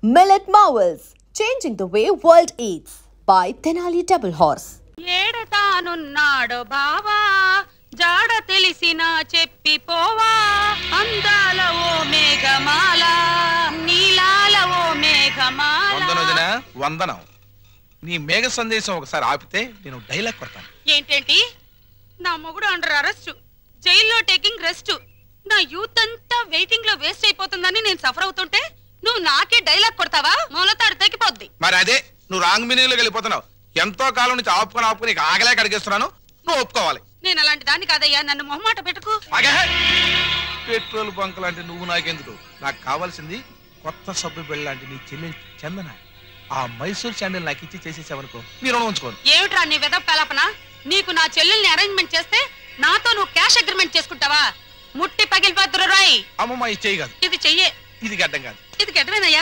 Millet Marvels, changing the way world eats by Tenali Double Horse. ఏడతానున్నాడు బావా జాడ తెలిసినా చెప్పిపోవా అందాల ఓ మేఘమాల నీలాల ఓ మేఘమాల వందనం నీ మేఘ సందేశం ఒకసారి ఆపితే నేను డైలాగ్ కొడతాను. ఏంటేంటి నా మొగుడు అండర్ అరెస్ట్, జైల్లో టేకింగ్ రెస్ట్, నా యూత్ అంతా వెయిటింగ్ లో వేస్ట్ అయిపోతుందని నేను సఫర్ అవుతుంటే నువ్వు నాకే డైలాగ్ కొడతావా? మూలతాడు తెగిపోద్ది. మరి అదే నువ్వు రాంగ్ మీనింగ్ లోకి వెళ్ళిపోతున్నావు. ఎంతో కాలం నుంచి ఆపుకొని ఆగలేక అడిగేస్తున్నాను, నువ్వు ఒప్పుకోవాలి. నేను అలాంటి దాన్ని కాదయ్యా, నన్ను మొహమాట పెట్టుకు. పెట్రోల్ బంక్ లాంటి నువ్వు నాకెందుకు? నాకు కావాల్సింది కొత్త సబ్బు బిళ్ళ లాంటి నీ చెల్లెలు చందన. ఆ మైసూర్ శాండిల్ నాకు ఇచ్చి చేసేసావనుకో నీ రుణం ఉంచుకోను. ఏమిట్రా నీ వెదవ కల్పన? నీకు నా చెల్లెల్ని అరేంజ్మెంట్ చేస్తే నాతో నువ్వు క్యాష్ అగ్రిమెంట్ చేసుకుంటావా? ముట్టి పగిలిపోతురు రాయ్. అమ్మమ్మ ఇది చెయ్యి కాదు, ఇది చెయ్యే. ఇది గడ్డం కాదు, ఇది గడ్డమేనయ్యా.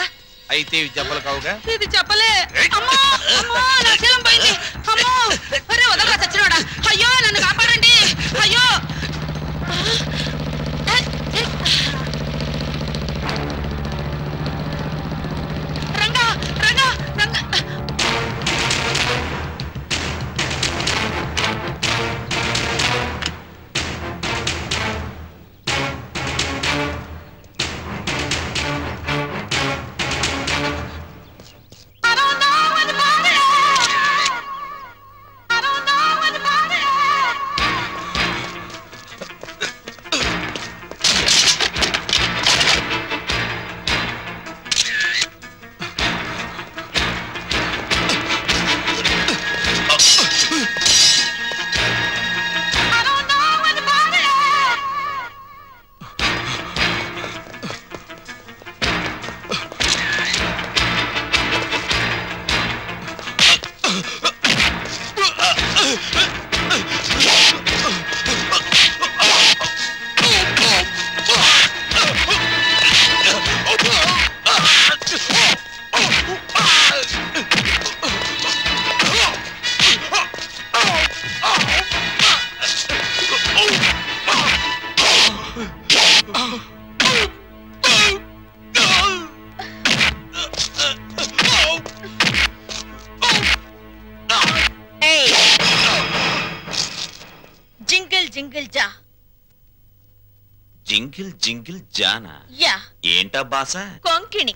అయితే ఇవి జబ్బలు కావుగా. ఇది చెప్పలే. అమ్మో అమ్మో నా శీలం పోయింది. అమ్మో అరే వదలరా చచ్చినోడా. అయ్యో నన్ను కాపాడండి. అయ్యో రంగా రంగా రంగా. జింగిల్ జింగిల్ జానా? యా. ఏంటా బాస? కొంకిణి.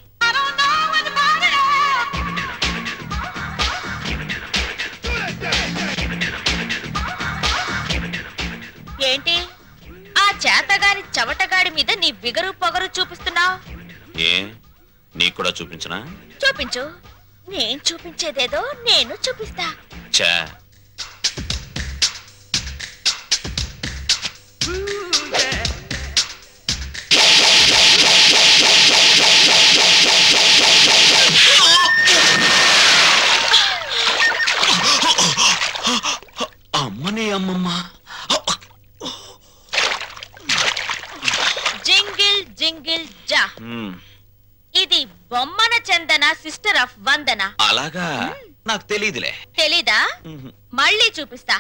ఏంటి ఆ చేతగారి చవటగాడి మీద నీ బిగరు పొగరు చూపిస్తున్నావు? ఏ నీకు కూడా చూపించనా? చూపించు. నేను చూపించేదేదో నేను చూపిస్తా. చా అమ్మని అమ్మమ్మ. జింగిల్ జింగిల్ జా. ఇది బొమ్మన చందన సిస్టర్ ఆఫ్ వందన. అలాగా? నాకు తెలీదులే. తెలీదా? మళ్ళీ చూపిస్తా.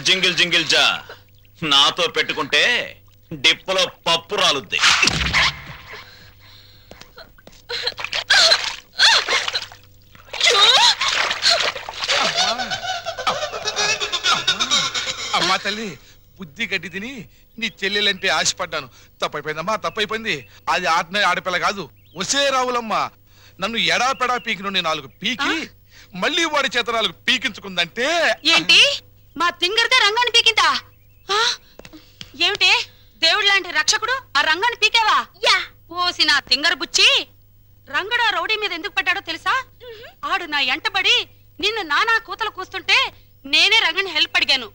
జింగిల్ జింగిల్ జా, నాతో పెట్టుకుంటే డిప్పలో పప్పు రాలుద్ది. అమ్మా తల్లి, బుద్ధి గడ్డి తిని నీ చెల్లెలంటే ఆశపడ్డాను. తప్పైపోయిందమ్మా, తప్పైపోయింది. అది ఆడపిల్ల కాదు, ఒసే రావులమ్మా. నన్ను ఎడాపెడా పీకి నుండి 4 పీకి మళ్ళీ వాడి చేత 4 పీకించుకుందంటే ఏంటి? మా తింగర్దే రంగాన్ని పీకిందా? ఏమిటి దేవుడు లాంటి రక్షకుడు ఆ రంగాన్ని పీకేవా? ఓసి నా తింగర్ బుచ్చి. రంగడు ఆ రౌడీ మీద ఎందుకు పడ్డాడో తెలుసా? ఆడు నా ఎంటబడి నిన్ను నానా కూతలు కూస్తుంటే నేనే రంగని హెల్ప్ అడిగాను.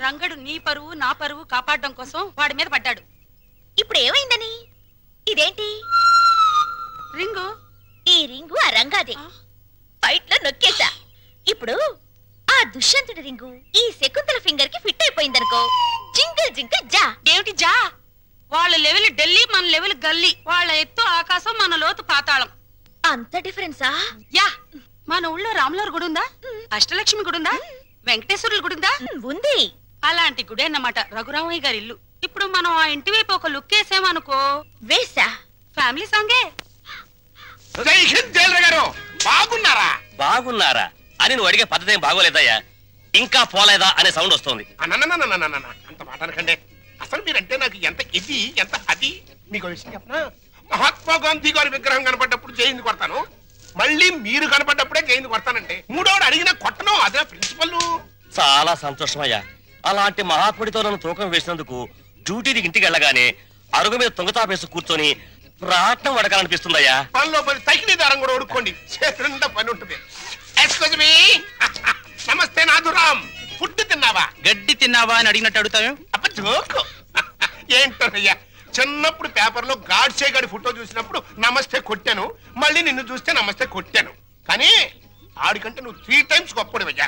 రంగడు నీ పరువు నా పరువు కాపాడడం కోసం వాడి మీద పడ్డాడు. ఇప్పుడు ఏమైందని? ఇదేంటి రింగు? ఈ రింగు ఆ రంగాదే. ఫైట్ లో నొక్కేశా. ఇప్పుడు ఆ దుష్యంతుడి రింగు ఈ శకుంతల ఫింగర్ కి ఫిట్ అయిపోయిందనుకో, జింగిల్ జింగిల్ జా. ఏమిటి జా? వాళ్ళ లెవెల్ ఢిల్లీ, మన లెవెల్ గల్లీ. వాళ్ళ ఎత్తు ఆకాశం, మన లోతు పాతాళం. అంత డిఫరెన్సా? యా. మన ఊళ్ళో రాములవారి గుడి ఉందా? అష్టలక్ష్మి గుడి ఉందా? వెంకటేశ్వరుల గుడి ఉందా? ఉంది. అలాంటి గుడి అన్నమాట రఘురామయ్య గారి ఇల్లు. ఇప్పుడు మనం ఆ ఇంటి వైపు ఒక లుక్ వేసామనుకో, వేసా ఫ్యామిలీ సాంగే. బాగున్నారా బాగున్నారా అని నువ్వు అడిగే పద్ధతి ఏం బాగోలేదయ్యా. ఇంకా పోలేదా అనే సౌండ్ వస్తుంది. అంత మాట అనకండి. అసలు మీరంటే నాకు ఎంత ఇది ఎంత అది. మీకు విషయం చెప్పనా, మహాత్మా గాంధీ గారి విగ్రహం కనపడ్డప్పుడు జైలు కొడతాను, మళ్ళీ మీరు కనపడ్డప్పుడే జైలు కొడతానంటే మూడోడు అడిగినా కొట్టను. అదే ప్రిన్సిపల్. చాలా సంతోషమయ్యా. అలాంటి మహాత్ముడితో నన్ను తూకం వేసినందుకు డ్యూటీకి ఇంటికి వెళ్ళగానే అరుగు మీద తుంగతాపేసి కూర్చొని రాట్నం వడకాలనిపిస్తుందయ్యా. పనిలో పని తగిలి దారం కూడా ఉడుకోండి, చేతులుండా పని ఉంటుంది. Excuse me. నమస్తే నాథురామ్. ఫుడ్ తిన్నావా? గడ్డి తిన్నావా అని అడిగినట్టు అడుగుతావు. అప్ప జోకు. ఏంటోనయ్యా, చిన్నప్పుడు పేపర్లో గాడ్సే గాడి ఫోటో చూసినప్పుడు నమస్తే కొట్టాను, మళ్ళీ నిన్ను చూస్తే నమస్తే కొట్టాను. కానీ ఆడికంటే నువ్వు 3 times గొప్పడివయ్యా.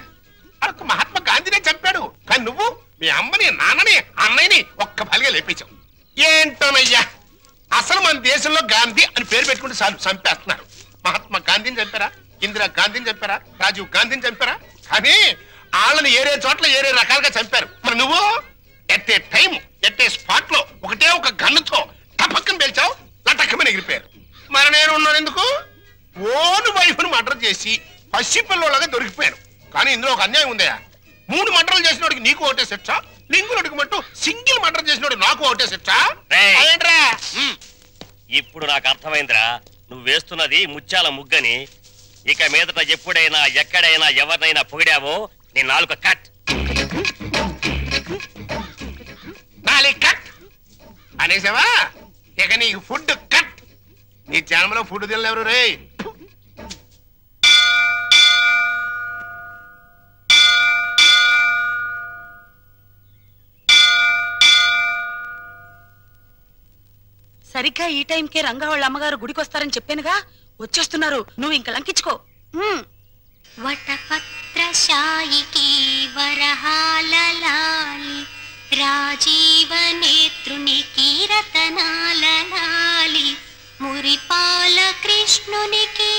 అరకు మహాత్మా గాంధీనే చంపాడు, కానీ నువ్వు మీ అమ్మని, నాన్నని, అన్నయ్యని ఒక్క బలిగా లేపించావు. ఏంటోనయ్యా, అసలు మన దేశంలో గాంధీ అని పేరు పెట్టుకుంటే చాలు చంపేస్తున్నారు. మహాత్మా గాంధీని చంపారా, ఇందిరా గాంధీని చంపారా, రాజీవ్ గాంధీని చంపారా, కానీ వాళ్ళని ఏరే చోట్ల ఏరే రకాలుగా చంపారు. మరి నువ్వు at a time at a spot లో ఒకటే ఒక గన్నుతో టపక్కన పేల్చావు, లటక్కమని ఎగిరిపోయారు. మరి నేను ఉన్నాను ఎందుకు? ఓను వైఫ్ను మర్డర్ చేసి పసిపిల్లలాగా దొరికిపోయాను. కానీ ఇందులో ఒక అన్యాయం ఉందయా. 3 మర్డర్లు చేసినోడికి నీకు ఒకటే శిక్ష, లింగులడికి మట్టు సింగిల్ మర్డర్ చేసినోడు నాకు ఒకటే శిక్ష. ఏంట్రా? ఇప్పుడు నాకు అర్థమైందిరా, నువ్వు వేస్తున్నది ముత్యాల ముగ్గని. ఇక మీదట ఎప్పుడైనా ఎక్కడైనా ఎవరినైనా పొగిడావో నీ నాలుక కట్. కట్ అనేసావా? ఇక నీకు ఫుడ్ కట్. నీ జన్మలో ఫుడ్ తినలేరు రే. సరిగ్గా ఈ టైంకే రంగా వాళ్ళ అమ్మగారు గుడికి వస్తారని చెప్పానుగా, వచ్చేస్తున్నారు. నువ్వు ఇంక లంకించుకో. వటపత్రశాయికి వరహాలలాలి, రాజీవ నేత్రునికి రతనాలలాలి, మురిపాల కృష్ణునికి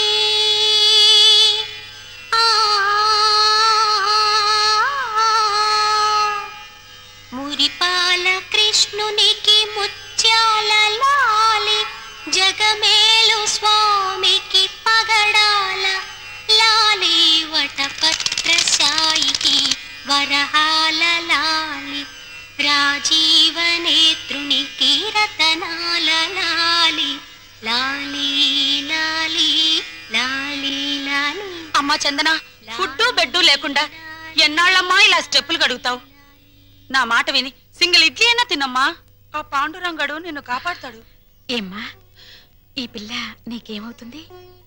మురిపాల కృష్ణునికి ముత్యాల లాలి, జగమేలు స్వామికి పగడాల లాలి, వటపత్రశాయికి వరహాల లాలి, రాజీవ నేత్రునికి రతనాల లాలి, లాలి లాలి లాలి లాలి. అమ్మా చందన, ఫుడ్డు బెడ్డు లేకుండా ఎన్నాళ్ళమ్మా ఇలా స్టెప్పులు గడుగుతావు? నా మాట విని సింగిల్ ఇడ్లీ అయినా తిన్నమ్మా. ఆ పాండురంగడు నిన్ను కాపాడతాడు. ఏమ్మా, ఈ పిల్ల నీకేమవుతుంది?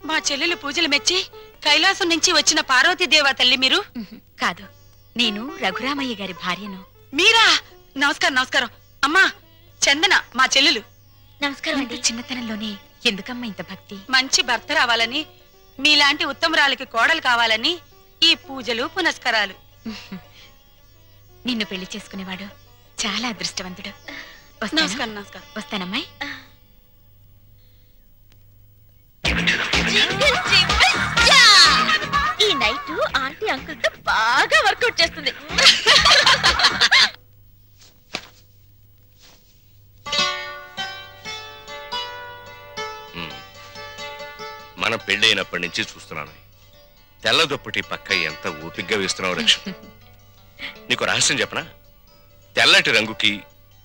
మా చెల్లెలు పూజలు మెచ్చి కైలాసం నుంచి వచ్చిన పార్వతీదేవా తల్లి మీరు? కాదు, నేను రఘురామయ్య గారి భార్యను. మీరా? నమస్కారం నమస్కారం. అమ్మా చందన మా చెల్లెలు. నమస్కారం. చిన్నతనంలోనే ఎందుకమ్మా ఇంత భక్తి? మంచి భర్త రావాలని, మీలాంటి ఉత్తమరాలకి కోడలు కావాలని ఈ పూజలు పునస్కారాలు. నిన్ను పెళ్లి చేసుకునేవాడు చాలా అదృష్టవంతుడు. నమస్కారం నమస్కారం. వస్తానమ్మాయి. ఈ నైట్ ఆంటీ అంకుల్ తో బాగా వర్కౌట్ చేస్తుంది. మన పెళ్ళైనప్పటి నుంచి చూస్తున్నాను, తెల్ల దుప్పటి పక్క ఎంత ఓపిగ్గా వేస్తున్నావు లక్ష్మి. నీకు రహస్యం చెప్పనా? తెల్లటి రంగుకి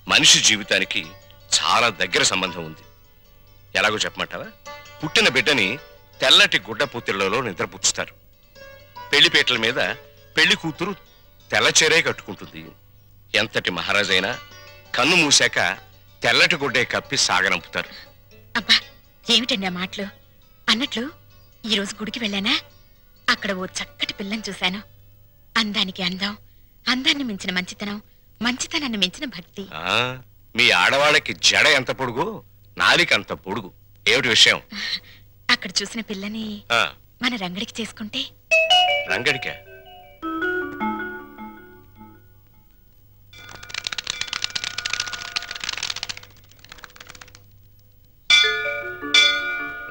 మనిషి జీవితానికి చాలా దగ్గర సంబంధం ఉంది. ఎలాగో చెప్పమంటావా? పుట్టిన బిడ్డని తెల్లటి గుడ్డ పూతిళ్లలో నిద్రపుచ్చుతారు. పెళ్లిపేటల మీద పెళ్లి కూతురు తెల్ల చీరే కట్టుకుంటుంది. ఎంతటి మహారాజైనా కన్ను మూసాక తెల్లటి గుడ్డే కప్పి సాగనంపుతారు. అబ్బా, ఏమిటండి ఆ మాటలు? అన్నట్లు ఈరోజు గుడికి వెళ్ళానా, అక్కడ ఓ చక్కటి పిల్లని చూశాను. అందానికి అందం, అందాన్ని మించిన మంచితనం, మంచితనాన్ని మించిన భక్తి. మీ ఆడవాళ్ళకి జడ ఎంత పొడుగు, నాలిక అంత పొడుగు. ఏమిటి విషయం? అక్కడ చూసిన పిల్లని మన రంగడికి చేసుకుంటే? రంగడికా?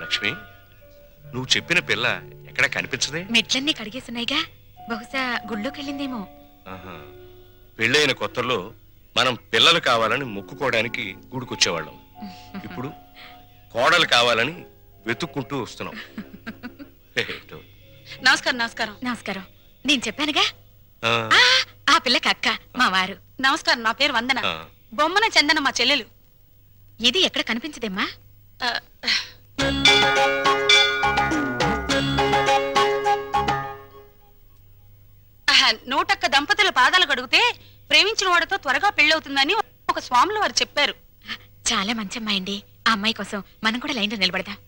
లక్ష్మి, నువ్వు చెప్పిన పిల్ల ఎక్కడ కనిపించదే? మెట్లన్నీ కడిగేస్తున్నాయిగా, బహుశా గుళ్ళోకి వెళ్ళిందేమో. పెళ్ళైన కొత్తలో మనం పిల్లలు కావాలని మొక్కుకోవడానికి గుడికొచ్చేవాళ్ళం. ఇప్పుడు కోడలు కావాలని వెతుక్కుంటూ వస్తున్నాం. నమస్కారం. నమస్కారం. నమస్కారం. నేను చెప్పానుగా, ఆ పిల్లకి అక్క, మా వారు. నమస్కారం. నా పేరు వందన. బొమ్మన చందన మా చెల్లెలు. ఇది ఎక్కడ కనిపించదేమ్మా? నూటొక్క దంపతుల పాదాలు కడిగితే ప్రేమించిన వాడితో త్వరగా పెళ్ళవుతుందని ఒక స్వాములు వారు చెప్పారు. చాలా మంచి అమ్మాయి అండి. ఆ అమ్మాయి కోసం మనం కూడా లైన్లో నిలబడదాం.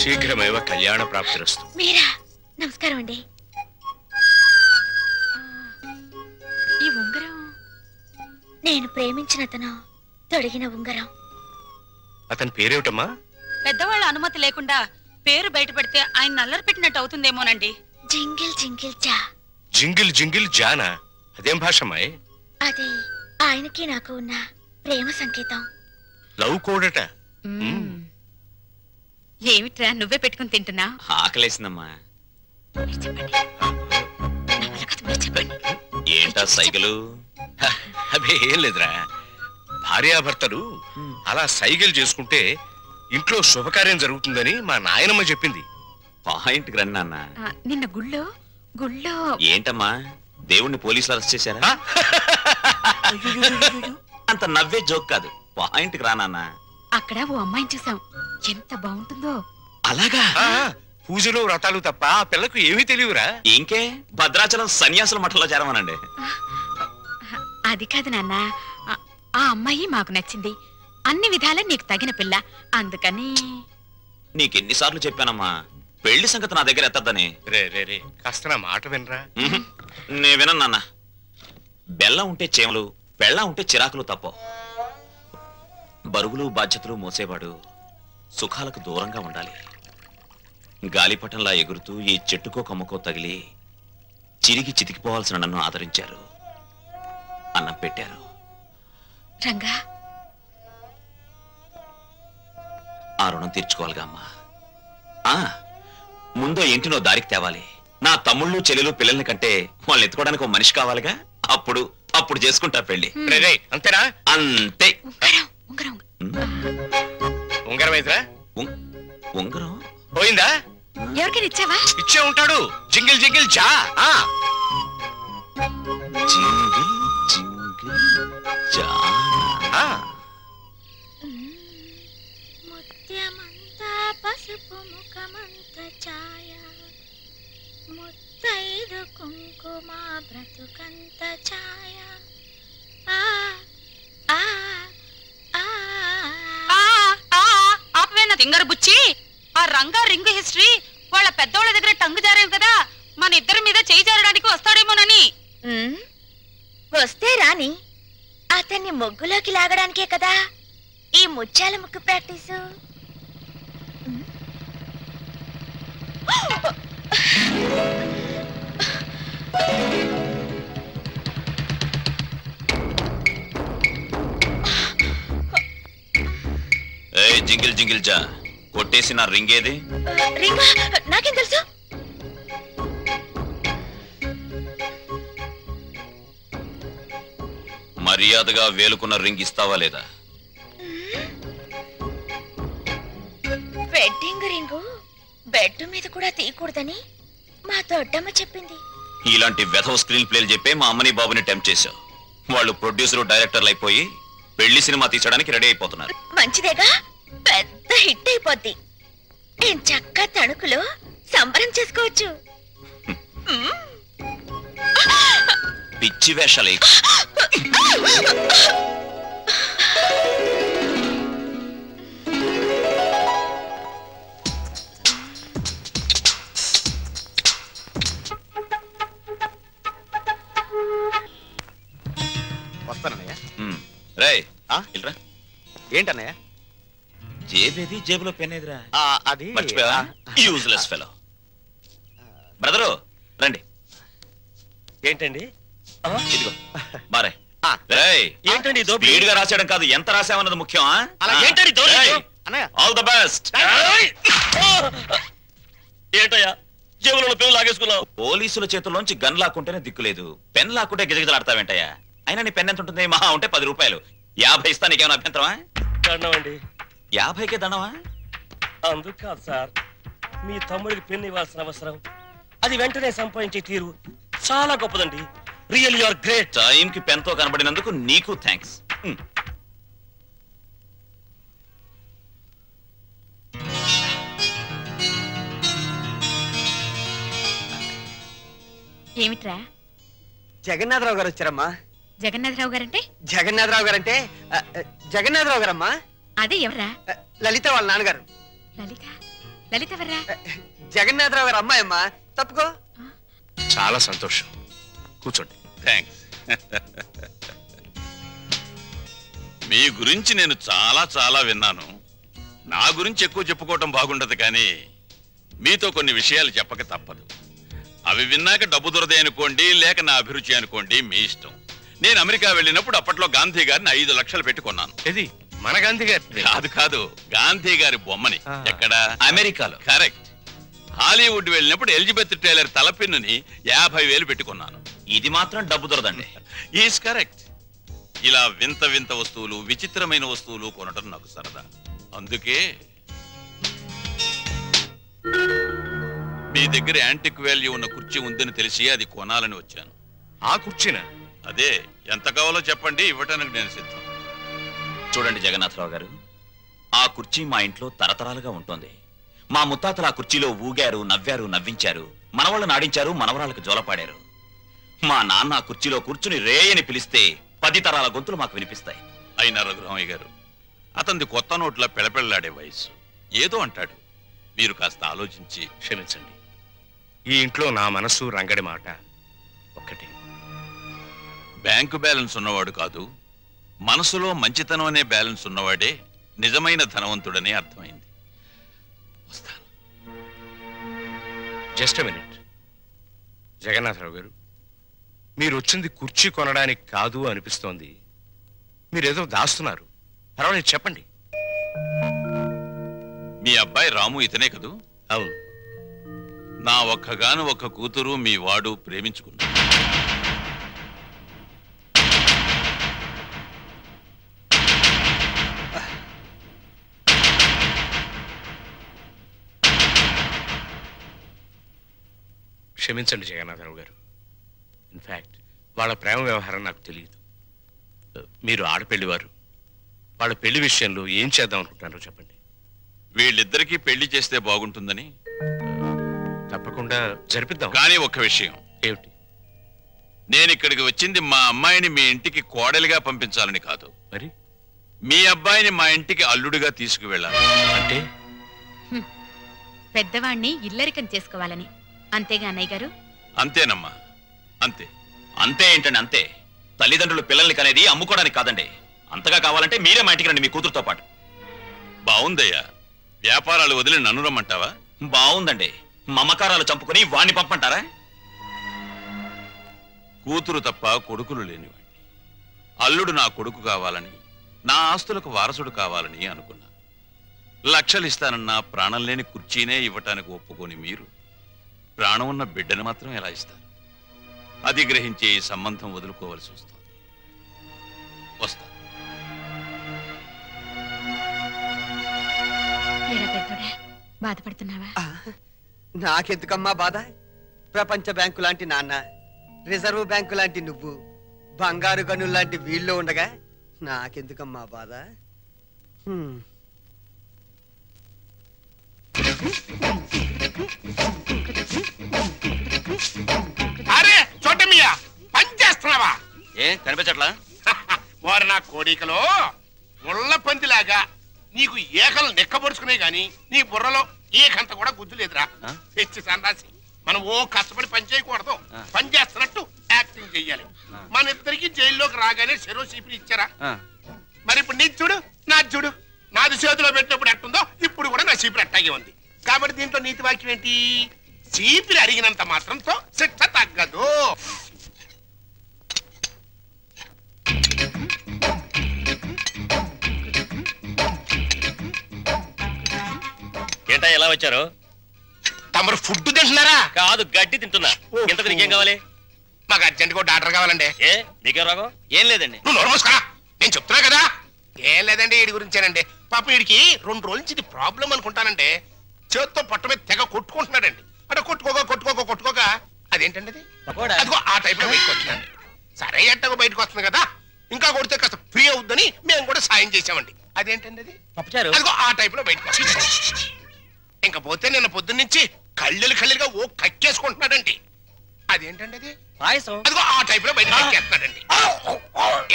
శీఘ్రమేవ కళ్యాణ ప్రాప్తిరస్తు. మీరా? నమస్కారం అండి. ఈ ఉంగరం నేను ప్రేమించిన అతను తొడిగిన ఉంగరం. అతని పేరేమిటమ్మా? పెద్దవాళ్ళ అనుమతి లేకుండా పేరు బయట పెడితే ఆయన నల్లరి పెట్టినట్టు అవుతుందేమోనండి. జింగిల్ జింగిల్ జా. జింగిల్ జింగిల్ జానా? అదేం భాషమ్మాయ్? అది ఆయనకి నాకు ఉన్న ప్రేమ సంకేతం. లవ్ కోడట. ఏమిట్రా నువ్వే పెట్టుకుని తింటున్నా? ఆకలేసిందమ్మా. చెప్పండి. ఏంటా సైకిలు? అదే ఏం లేదురా, భార్యాభర్తలు అలా సైకిల్ చేసుకుంటే ఇంట్లో శుభకార్యం జరుగుతుందని మా నాయనమ్మ చెప్పింది. పాయింట్కి రండి నాన్న. నిన్న గుళ్ళో ఏంటమ్మా, దేవుణ్ణి పోలీసులు అరెస్ట్ చేశారా? అంత నవ్వే జోక్ కాదు, పాయింట్కి రా నాన్న. అక్కడ ఓ అమ్మాయిని చూసాం, ఎంత బాగుంటుందో. అలాగా? పూజలు వ్రతాలు తప్ప ఆ పిల్లకు ఏమీ తెలియరా? ఇంకే భద్రాచలం సన్యాసుల మఠంలో చేరమనండి. అది కాదు నాన్న, ఆ అమ్మాయి మాకు నచ్చింది. అన్ని విధాలా నీకు తగిన పిల్ల, అందుకని. నీకెన్నిసార్లు చెప్పానమ్మా పెళ్లి సంగతి నా దగ్గర ఎత్తద్దని. రే కాస్త నా మాట వినరా. నే వినను నాన్న. బెల్లం ఉంటే చేమలు, బెల్లం ఉంటే చిరాకులు తప్ప. బరువులు బాధ్యతలు మోసేవాడు సుఖాలకు దూరంగా ఉండాలి. గాలిపటంలా ఎగురుతూ ఈ చెట్టుకో కమ్మకో తగిలి చిరిగి చితికిపోవాల్సిన నన్ను ఆదరించారు, అన్నం పెట్టారు. రంగా, ఆ రుణం తీర్చుకోవాలిగా అమ్మా. ముందో ఇంటినో దారికి తేవాలి. నా తమ్ముళ్ళు చెల్లెలు పిల్లల్ని కంటే వాళ్ళని ఎత్తుకోవడానికి ఒక మనిషి కావాలిగా. అప్పుడు చేసుకుంటా పెళ్లి. అంతేనా? అంతే. ఉంగరం అయితేరా? ఉంగరం పోయిందా? ఎవరికైనా ఇచ్చావా? ఇచ్చే ఉంటాడు. జింగిల్ జింగిల్ జా. జింగిల్ జింగిల్ జా. ముత్యమంతా పసుపు ముఖమంత ఛాయ, ముత్తైదు కుంకుమ బ్రతుకంత ఛాయ. ఆపవేనా తింగర బుచ్చి? ఆ రంగా రింగు హిస్టరీ వాళ్ళ పెద్దోళ్ళ దగ్గర టంగు జారేం కదా, మన ఇద్దరి మీద చేయి జారడానికి వస్తాడేమోనని. వస్తే రాని, అతన్ని ముగ్గులోకి లాగడానికే కదా ఈ ముత్యాల ముగ్గు ప్రాక్టీసు. జింగిల్ జింగిల్ జా కొట్టేసి నా రింగ్ ఏది? రింగా? నాకేం తెలుసు? మర్యాదగా వేలుకున్న రింగ్ ఇస్తావా లేదా? వెడ్డింగ్ రింగు బెడ్ మీద కూడా తీయకూడదని మా దొడ్డమ్మ చెప్పింది. ఇలాంటి వెధవ స్క్రీన్ ప్లేలు చెప్పే మా అమ్మని బాబుని టెంప్ట్ చేశావు. వాళ్ళు ప్రొడ్యూసర్ డైరెక్టర్లు అయిపోయి పెళ్లి సినిమా తీసడానికి రెడీ అయిపోతున్నారు. మంచిదేగా, పెద్ద హిట్ అయిపోద్ది. నేను చక్కగా తణుకులో సంబరం చేసుకోవచ్చు. పిచ్చి వేషాలే. వస్తానన్నయ్య. రే ఇల్రా. ఏంటన్నయ్య? జేబేది, జేబులో పెన్ ఏదిరా? అది మర్చిపోయావా? Useless fellow. బ్రదరు రండి. ఏంటండి? ఇదిగో మారే. ఏంటండి స్పీడ్ గా రాసేయడం కాదు, ఎంత రాసామన్నది ముఖ్యం. All the best. ఏంటయ్యా జేబులో పెన్ లాగేసుకున్నావు? పోలీసుల చేతుల్లోంచి గన్ లాక్కుంటేనే దిక్కులేదు, పెన్ లాక్కుంటే గిజగిజలాడతావేంటయ్యా? అయినా నీ పెన్ ఎంత ఉంటుంది? మహా ఉంటే 10 రూపాయలు. 50 ఇస్తా, నీకేమైనా అభ్యంతరమా? దండమండి. 50కే దండమా? అందుకు కాదు సార్, మీ తమ్ముడికి పెన్ ఇవ్వాల్సిన అవసరం, అది వెంటనే సంపాదించే తీరు చాలా గొప్పదండి. Real you are great. టైంకి పెన్ తో కనబడినందుకు నీకు థ్యాంక్స్. ఏమిట్రా? జగన్నాథరావు గారు వచ్చారమ్మా. జగన్నాథరావు గారంటే? జగన్నాథరావు గారంటే జగన్నాథరావు గారమ్మా. అదే ఎవరా? లలిత వాళ్ళ నాన్నగారు. లలిత? లలిత ఎవర్రా? జగన్నాథరావు గారు అమ్మాయి అమ్మా. తప్పుకో. చాలా సంతోషం, కూర్చోండి. థ్యాంక్స్. మీ గురించి నేను చాలా చాలా విన్నాను. నా గురించి ఎక్కువ చెప్పుకోవటం బాగుండదు, కానీ మీతో కొన్ని విషయాలు చెప్పక తప్పదు. అవి విన్నాక డబ్బు దొరదే అనుకోండి, లేక నా అభిరుచి అనుకోండి, మీ ఇష్టం. నేను అమెరికా వెళ్ళినప్పుడు అప్పట్లో గాంధీ గారిని 5 లక్షలు పెట్టుకున్నాను. ఇది మన గాంధీ గారి? కాదు, గాంధీ గారి బొమ్మని. ఎక్కడ? అమెరికాలో. కరెక్ట్. హాలీవుడ్ వెళ్ళినప్పుడు ఎలిజబెత్ టైలర్ తలపిన్నుని 50,000 పెట్టుకున్నాను. ఇది మాత్రం డబ్బు దొరదండి. Is correct. ఇలా వింత వింత వస్తువులు, విచిత్రమైన వస్తువులు కొనటం నాకు సరదా. అందుకే మీ దగ్గర యాంటిక్ వాల్యూ ఉన్న కుర్చీ ఉందని తెలిసి అది కొనాలని వచ్చాను. ఆ కుర్చీనా? అదే, ఎంత కావాలో చెప్పండి, ఇవ్వటానికి నేను సిద్ధం. చూడండి జగన్నాథరావు గారు, ఆ కుర్చీ మా ఇంట్లో తరతరాలుగా ఉంటుంది. మా ముత్తాతలు ఆ కుర్చీలో ఊగారు, నవ్వారు, నవ్వించారు, మనవాళ్ళు నాడించారు, మనవరాలకు జోలపాడారు. మా నాన్న ఆ కుర్చీలో కూర్చుని రేయని పిలిస్తే 10 తరాల గొంతులు మాకు వినిపిస్తాయి. అయినా రఘురామయ్య గారు, అతనిది కొత్త నోట్ల పెళపెళ్లాడే వయసు. ఏదో అంటాడు, మీరు కాస్త ఆలోచించి. క్షమించండి, ఈ ఇంట్లో నా మనసు రంగడి మాట ఒక్కటి. బ్యాంకు బ్యాలెన్స్ ఉన్నవాడు కాదు, మనసులో మంచితనం అనే బ్యాలెన్స్ ఉన్నవాడే నిజమైన ధనవంతుడనే అర్థమైంది. వస్తాను. Just minute. జగన్నాథరావు గారు, మీరు వచ్చింది కుర్చీ కొనడానికి కాదు అనిపిస్తోంది. మీరేదో దాస్తున్నారు. పర్వాలేదు, చెప్పండి. మీ అబ్బాయి రాము ఇతనే కదూ? అవును. నా ఒక్కగాను ఒక్క కూతురు మీ వాడు ప్రేమించుకున్నాడు. క్షమించండి జగన్నాథరావు గారు, ఇన్ఫాక్ట్ వాళ్ళ ప్రేమ వ్యవహారం నాకు తెలియదు. మీరు ఆడపెళ్లివారు, వాళ్ళ పెళ్లి విషయంలో ఏం చేద్దాం అనుకుంటున్నారో చెప్పండి. వీళ్ళిద్దరికీ పెళ్లి చేస్తే బాగుంటుందని. తప్పకుండా జరిపిద్దాం. కానీ ఒక్క విషయం. ఏమిటి? నేను ఇక్కడికి వచ్చింది మా అమ్మాయిని మీ ఇంటికి కోడలిగా పంపించాలని కాదు. మరి మీ అబ్బాయిని మా ఇంటికి అల్లుడిగా తీసుకువెళ్ళాలి. అంటే పెద్దవాణ్ణి ఇల్లరికం చేసుకోవాలని. అంతేగా అన్నయ్య గారు? అంతేనమ్మా, అంతే. అంతే ఏంటండి? అంతే. తల్లిదండ్రులు పిల్లల్ని కనేది అమ్ముకోవడానికి కాదండి. అంతగా కావాలంటే మీరే మా ఇంటికి రండి, మీ కూతురుతో పాటు. బాగుందయ్యా. వ్యాపారాలు వదిలి నన్ను రమ్మంటావా? బాగుందండి. మమకారాలు చంపుకుని వాణ్ణి పంపంటారా? కూతురు తప్ప కొడుకులు లేనివాడిని. అల్లుడు నా కొడుకు కావాలని, నా ఆస్తులకు వారసుడు కావాలని అనుకున్నా. లక్షలు ఇస్తానన్నా ప్రాణం లేని కుర్చీనే ఇవ్వటానికి ఒప్పుకొని మీరు ప్రాణం ఉన్న బిడ్డను మాత్రం ఎలా ఇస్తారు? అది గ్రహించే ఈ సంబంధం వదులుకోవలసి వస్తుంది. వస్తా. బాధపడుతున్నావా? నాకెందుకమ్మా బాధ? ప్రపంచ బ్యాంకు లాంటి నాన్న, రిజర్వ్ బ్యాంకు లాంటి నువ్వు, బంగారు గనులు లాంటి వీళ్ళు ఉండగా నాకెందుకమ్మా బాధ? అరే చోటమియా, పని చేస్తున్నావా? ఏం కనిపించట్లా? వారు నా కోడికలో ముళ్ళ పందిలాగా నీకు ఏకలు నెక్కబరుచుకునే గాని నీ బుర్రలో ఏకంత కూడా గుద్దు లేదురా. తెచ్చి సన్నాసి మనం ఓ కష్టపడి పని చేయకూడదు, పని చేస్తున్నట్టు యాక్టింగ్ చెయ్యాలి. మన ఇద్దరికి జైల్లోకి రాగానే చెరో చీపులు ఇచ్చారా? మరి ఇప్పుడు నీ చూడు, నా చూడు, నాది చేతిలో పెట్టినప్పుడు ఎట్టుందో ఇప్పుడు కూడా నా చీపురు అట్టాగే ఉంది. కాబట్టి దీంట్లో నీతి వాక్యం ఏంటి? చీపులు అడిగినంత మాత్రంతో శిక్ష తగ్గదు. ఏంటా ఎలా వచ్చారు? తమరు ఫుడ్ తింటున్నారా? కాదు, గడ్డి తింటున్నా. ఇంతకు నీకేం కావాలి? మాకు అర్జెంట్ గా డాక్టర్ కావాలండి. ఏ నీకేం రాగం? ఏం లేదండి. నువ్వు నోరు మూసుకురా, నేను చెప్తున్నా కదా. ఏం లేదండి, వీడి గురించేనండి. పాప వీడికి 2 రోజుల నుంచి ఇది ప్రాబ్లం అనుకుంటానండి. చేత్తో పొట్ట మీద తెగ కొట్టుకుంటున్నాడండి. అంటే కొట్టుకోక అదేంటండి అది? అదిగో ఆ టైప్ లో బయటకు వస్తున్నాడు. సరే ఎట్టగో బయటకు వస్తుంది కదా, ఇంకా కొడితే కాస్త ఫ్రీ అవుద్దని మేము కూడా సాయం చేసామండి. అదేంటండి అది? అదిగో ఆ టైప్ లో బయటకు వస్తుంది. ఇంకా పోతే నిన్న పొద్దున్న నుంచి కళ్ళుగా ఓ కక్కేసుకుంటున్నాడండి. అదేంటండి అది? అదిగో ఆ టైప్ లో బయటకు కక్కేస్తున్నాడండి.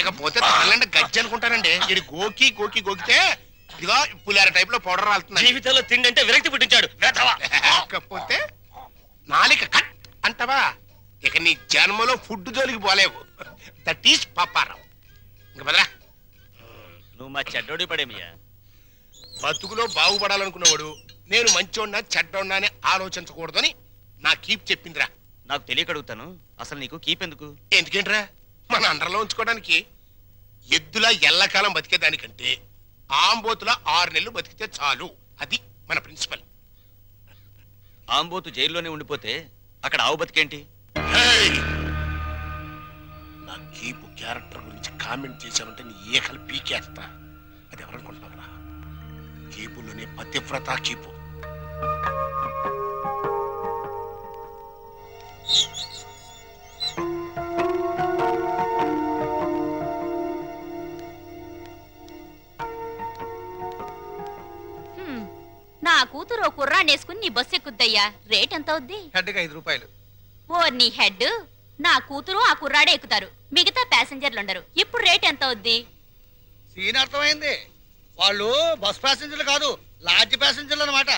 ఇకపోతే తాళ్ళంటే గజ్జి అనుకుంటానండి. ఇది గోకితే ఇదిగో పులిహార టైప్ లో పౌడర్ రాలుతుంది. జీవితంలో తిండి అంటే విరక్తి పుట్టించాడు. కాకపోతే నాలిక కట్ అంటవా? ఇక నీ జన్మలో ఫుడ్ జోలికి పోలేవు. That is Paparao. ఇంక బదరా, నువ్వు మా చెడ్డోడి పడేమియా. బతుకులో బాగుపడాలనుకున్నవాడు నేను మంచోడ్నా చెడ్డోడ్నా అని ఆలోచించకూడదని నా కీప్ చెప్పిందిరా. నాకు తెలియక అడుగుతాను, అసలు నీకు కీప్ ఎందుకు? ఎందుకేంట్రా? మన అండర్లో ఉంచుకోవడానికి. ఎద్దులా ఎల్లకాలం బతికేదానికంటే ఆంబోతులా 6 నెలలు బతికితే చాలు. అది మన ప్రిన్సిపల్. ఆంబోతు జైల్లోనే ఉండిపోతే అక్కడ ఆవు బతికేంటి? నా కీపు క్యారెక్టర్ గురించి కామెంట్ చేశానంటే నీ ఏకలు పీకేస్తా. అది ఎవరనుకుంటున్నారా? కీపులోనే పతివ్రత కీపు. నా కూతురు కుర్రాన్నేసుకుని నీ బస్సు ఎక్కుద్దయ్యా. రేట్ ఎంత అవుద్ది? హెడ్కి 5 రూపాయలు. ఓ నీ హెడ్, నా కూతురు ఆ కుర్రాడే ఎక్కుతారు, మిగతా ప్యాసింజర్లు ఉండరు. ఇప్పుడు రేట్ ఎంత అవుద్ది? సీన్ అర్థమైంది. వాళ్ళు బస్ ప్యాసింజర్లు కాదు, లాడ్జ్ ప్యాసింజర్లు అనమాట.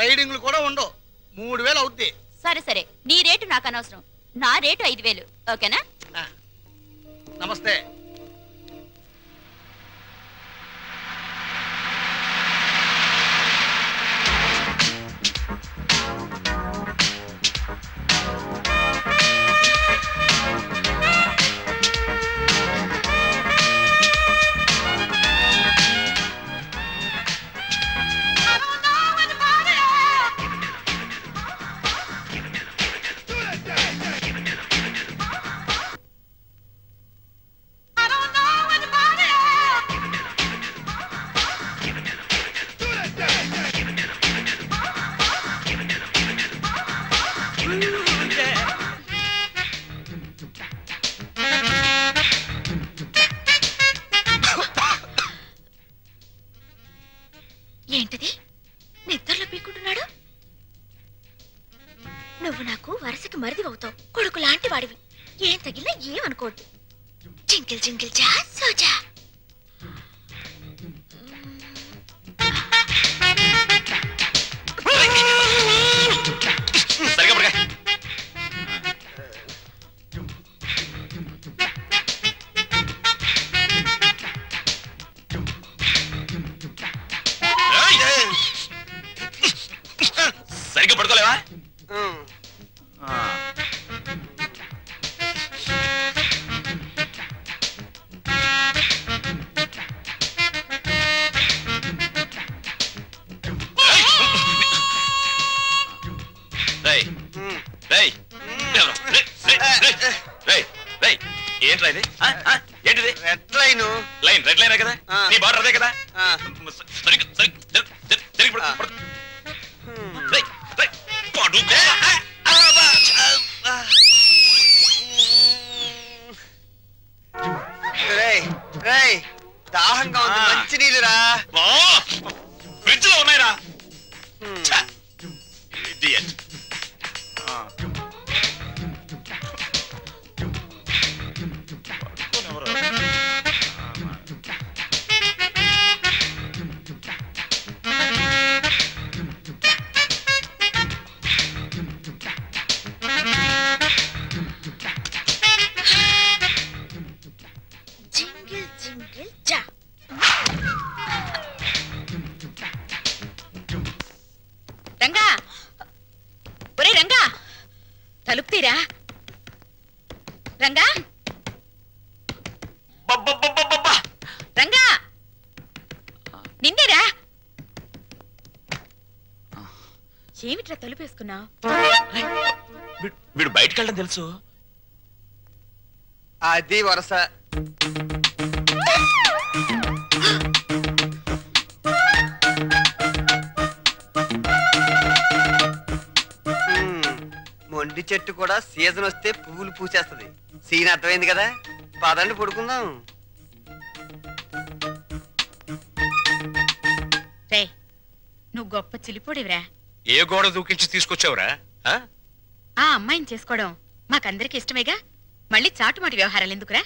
రైడింగ్లు కూడా ఉండవు. 3000 అవుద్ది. సరే నీ రేటు నాకు అనవసరం. నా రేటు 5000. ఓకేనా? నమస్తే. ఏంటిది? నిద్రలో పీక్కుంటున్నాడు. నువ్వు నాకు వరుసకి మరిది అవుతావు. కొడుకు లాంటి వాడివి. ఏం తగిలినా ఏమనుకోవద్దు. జింకిల్ జింకిల్ జా సోజా. సరిగ్గా పడుకోలేవా? ఏంట్రా ఇది? ఏంటిది? Red line. రెడ్ లైన్ కదా? నీ బార్డర్ అదే కదా? దాహంగా ఉంది, మంచి నీళ్ళురా. ఫ్రిడ్జ్ లో ఉన్నాయిరా. రంగా, ఒరే రంగా, తలుపు తీరా. రంగా, రంగా, నిన్నేరా. ఏమిట్రా తలుపేసుకున్నావు? వీడు బయటకు వెళ్ళడం తెలుసు. అది వరస. మొండి చెట్టు కూడా సీజన్ వస్తే పువ్వులు పూసేస్తుంది. సీన్ అర్థమైంది కదా, పదండి పడుకుందాం. రే, నువ్వు గొప్ప చిలిపోడివిరా. ఏ గోడ దూకించి తీసుకొచ్చావురా? ఆ అమ్మాయిని చేసుకోవడం మాకందరికి ఇష్టమేగా, మళ్ళీ చాటుమాటి వ్యవహారాలు ఎందుకురా?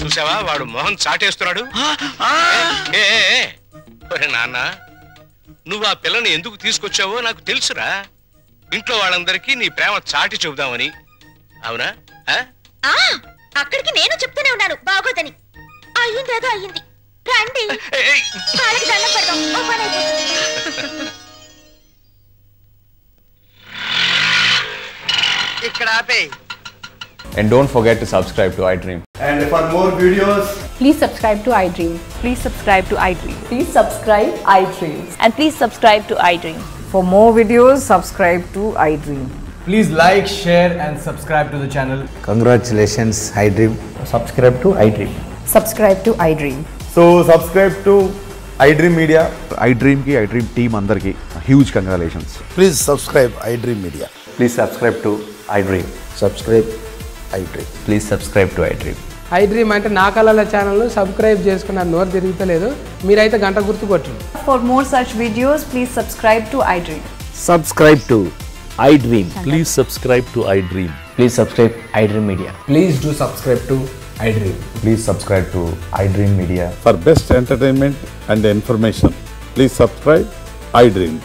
చూసావా వాడు మొహం చాటేస్తున్నాడు. నాన్న, నువ్వు ఆ పిల్లని ఎందుకు తీసుకొచ్చావో నాకు తెలుసురా. ఇంట్లో వాళ్ళందరికీ నీ ప్రేమ చాటి చెబుదామని. అవునా? అక్కడికి నేను చెప్తూనే ఉన్నాను బాగోదని. అయ్యిందేదో అయ్యింది, రండి కాళ్ళకి దండం పెడదాం. ఓ పని అయిపోతుంది. ఇక్కడ ఆపే. And don't forget to subscribe to iDream. And for more videos, please subscribe to iDream. Please subscribe to iDream. Please subscribe iDream. And please subscribe to iDream. For more videos, subscribe to iDream. please like, share and subscribe to the channel. Congratulations, iDream. Subscribe to iDream. Subscribe to iDream. So subscribe to iDream Media. iDream ki iDream team andarki huge congratulations. Please subscribe iDream Media. Please subscribe to iDream. Subscribe iDream. Please subscribe to iDream. iDream అంటే నా కళల channel subscribe చేసుకున్న నోరు తిరుగుతలేదు. మీరైతే గంట గుర్తు కొట్టండి. For more such videos, please subscribe to iDream. Subscribe to iDream. Please subscribe to iDream. Please subscribe iDream Media. Please do subscribe to iDream. Please subscribe to iDream Media. For best entertainment and information, please subscribe iDream.